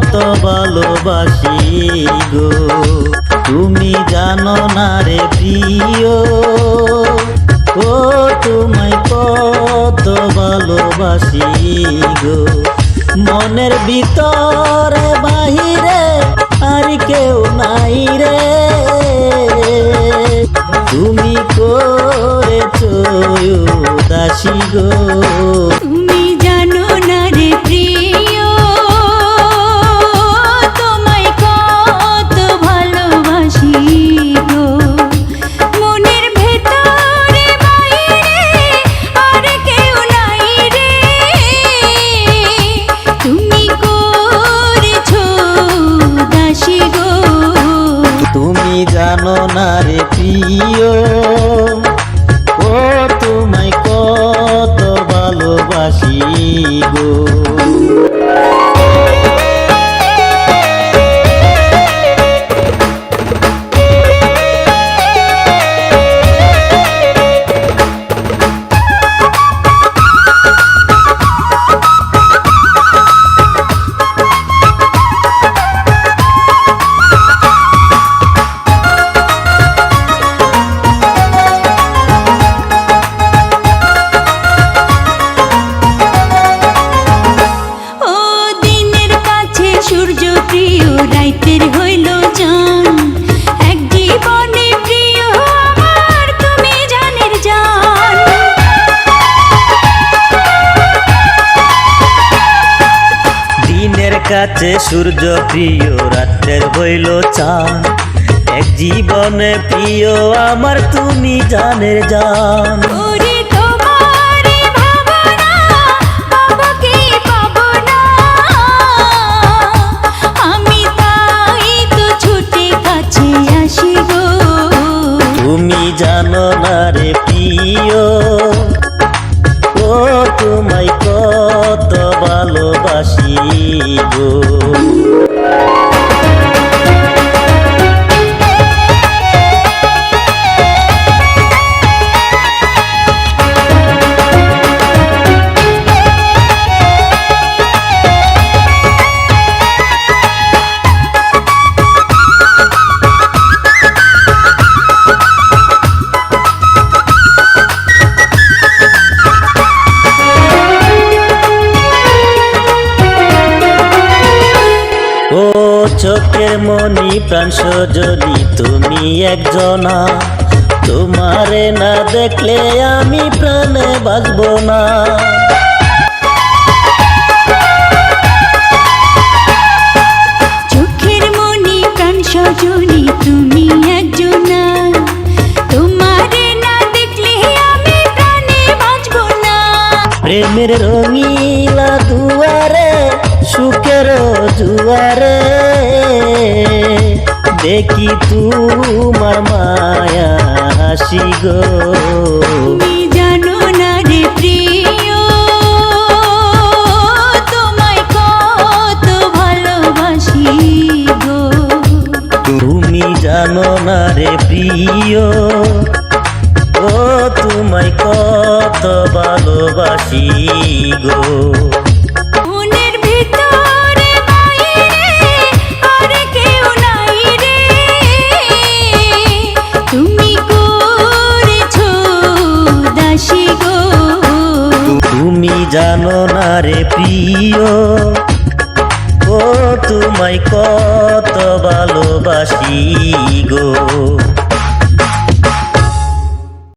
কত ভালোবাসি গো। তুমি জানো না রে প্রিয়, ও তোমায় কত ভালোবাসি গো। মনের ভিতরে বাহিরে আর কেউ নাই রে, তুমি করেছো উদাসী গো। তুমি জানো না রে প্রিয়, তোমায় কত ভালোবাসি গো। মনের ভেতরে বাইরে আর কেউ নাই রে, তুমি করেছো উদাসী গো। তুমি জানো না রে প্রিয়, ও তোমায় কত ভালোবাসি গো। রাইতের হইল জান, এক জীবনে প্রিয় আমার তুমি জানের জান। দিনের কাছে সূর্য প্রিয়, রাতের হইল চাঁদ, এক জীবনে প্রিয় আমার তুমি জানের জান। তুমি জানো না রে প্রিয়, ও তোমায় কত ভালোবাসি গো। ও চোখের মনি প্রাণ সজনী তুমি একজনা, তোমারে না দেখলে আমি প্রাণে বাঁচব না। চোখের মনি প্রাণ সজনী তুমি একজনা, তোমারে না দেখলে আমি প্রাণে বাঁচব না। প্রেমের রঙিলা দুয়ারে সুখের জুয়ারে, দেখি তোমার মায়া হাসি গো। তুমি জানো না রে প্রিয়, তোমায় কত ভালোবাসি গো। তুমি জানো না রে প্রিয়, ও তোমায় কত ভালোবাসি গো। মনের ভিতরে বাইরে আর কেউ নাই রে, তুমি করেছো উদাসী গো। তুমি জানো না রে প্রিয়, ও তোমায় কত ভালোবাসি গো।